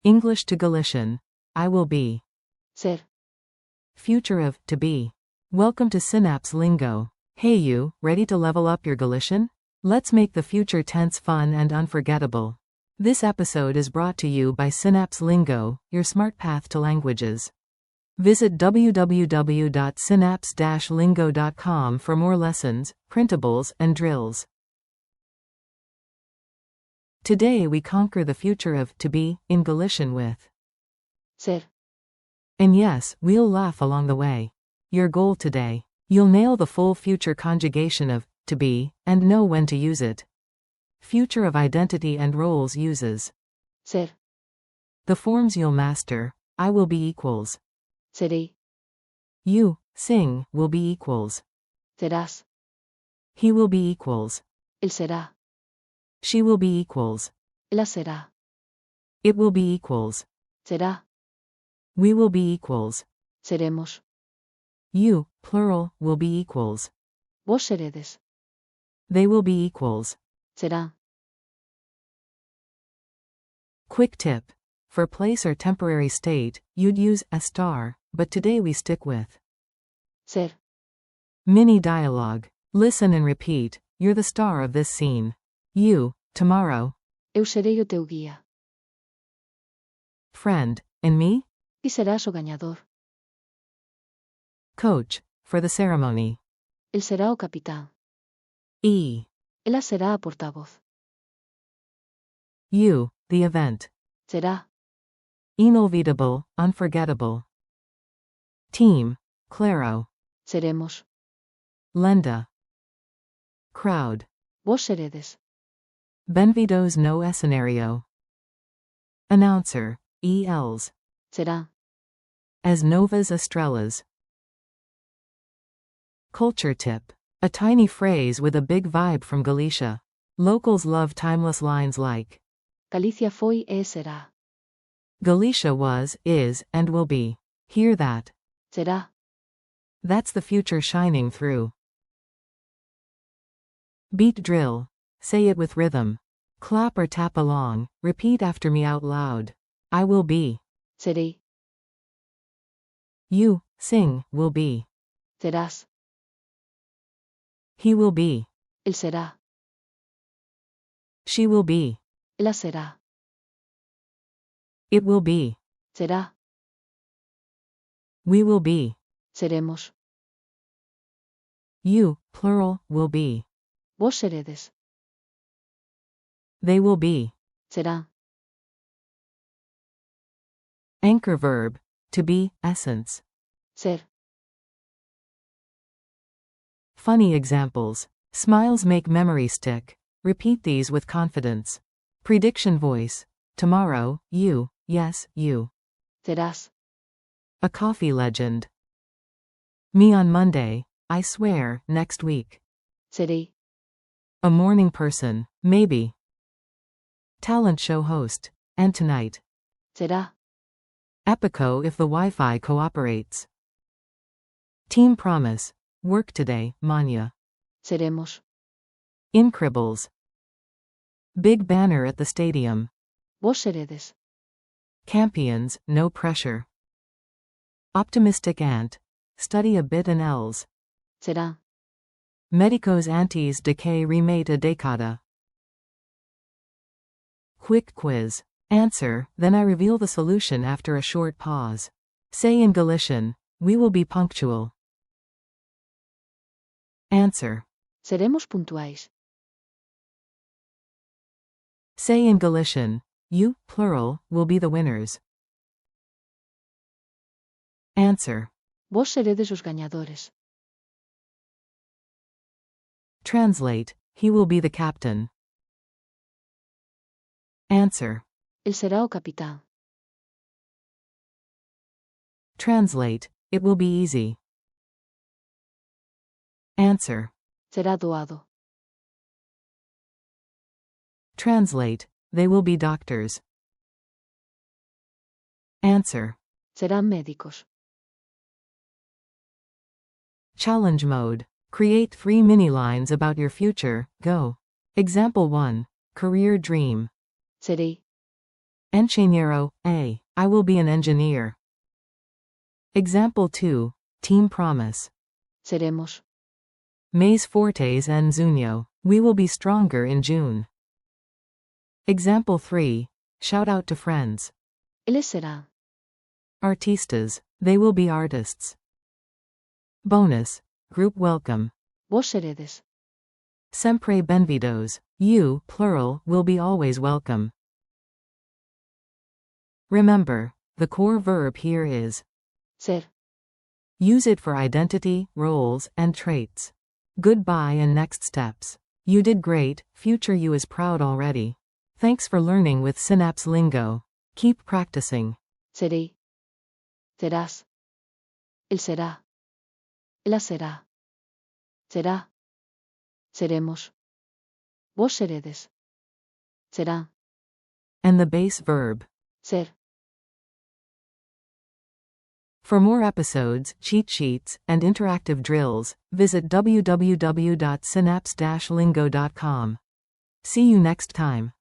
English to Galician. I will be. Ser. Future of to be. Welcome to Synapse Lingo. Hey you, ready to level up your Galician? Let's make the future tense fun and unforgettable. This episode is brought to you by Synapse Lingo, your smart path to languages. Visit www.synapse-lingo.com for more lessons, printables, and drills. Today we conquer the future of to be in Galician with Ser. And yes, we'll laugh along the way. Your goal today. You'll nail the full future conjugation of to be and know when to use it. Future of identity and roles uses Ser. the forms you'll master. I will be equals. Serei. You, sing, will be equals. Serás. He will be equals. Él será. She will be equals. Ella será. It will be equals. Será. We will be equals. Seremos. You, plural, will be equals. Vos seredes. They will be equals. Será. Quick tip. For place or temporary state, you'd use a star, but today we stick with Ser. mini dialogue. Listen and repeat. You're the star of this scene. You, tomorrow. Eu serei o teu guía. Friend, and me? E serás o gañador. Coach, for the ceremony. Él será o capitán. E. Ella será a portavoz. You, the event. Será. Inolvidable, unforgettable. Team, Claro. Seremos. Lenda. Crowd. Vos seredes. Benvidos no escenario. Announcer, ELs. Será. As novas estrelas. Culture tip. A tiny phrase with a big vibe from Galicia. Locals love timeless lines like Galicia foi e será. Galicia was, is, and will be. Hear that. Será. That's the future shining through. Beat drill. Say it with rhythm. Clap or tap along. Repeat after me out loud. I will be. Serei. You, sing, will be. Serás. He will be. Él será. She will be. Ella será. It will be. Será. We will be. Seremos. You, plural, will be. Vos seredes. They will be. Será. Anchor verb. To be, essence. Ser. Funny examples. Smiles make memory stick. Repeat these with confidence. Prediction voice. Tomorrow, you, yes, you. Serás. A coffee legend. Me on Monday, I swear, next week. Serei. A morning person, maybe. Talent show host, and tonight. Será. Epico if the Wi-Fi cooperates. Team promise. Work today, Manya. Seremos. Incribbles. Big banner at the stadium. Vos seredes. Campions, no pressure. Optimistic aunt. Study a bit and els. Será. Medicos antes de que remate a década. Quick quiz. Answer, then I reveal the solution after a short pause. Say in Galician, we will be punctual. Answer. Seremos puntuais. Say in Galician, you, plural, will be the winners. Answer. Vos seredes os gañadores. Translate, he will be the captain. Answer. Él será o capitán. Translate, it will be easy. Answer. Será doado. Translate, they will be doctors. Answer. Serán médicos. Challenge mode. Create 3 mini lines about your future. Go. Example 1. Career dream. Serei. Ingeniero, A. I will be an engineer. Example 2. Team promise. Seremos. Mais fortes en junio. We will be stronger in June. Example 3. Shout out to friends. Eles serán. Artistas. They will be artists. Bonus. Group welcome. Vos seredes. Sempre benvidos. You, plural, will be always welcome. Remember, the core verb here is Ser. use it for identity, roles, and traits. Goodbye and next steps. You did great, future you is proud already. Thanks for learning with Synapse Lingo. Keep practicing. Serei. Serás. Él será. Ela será. Será. Seremos. Vos seredes. Serán. And the base verb. Ser. For more episodes, cheat sheets, and interactive drills, visit www.synapse-lingo.com. See you next time.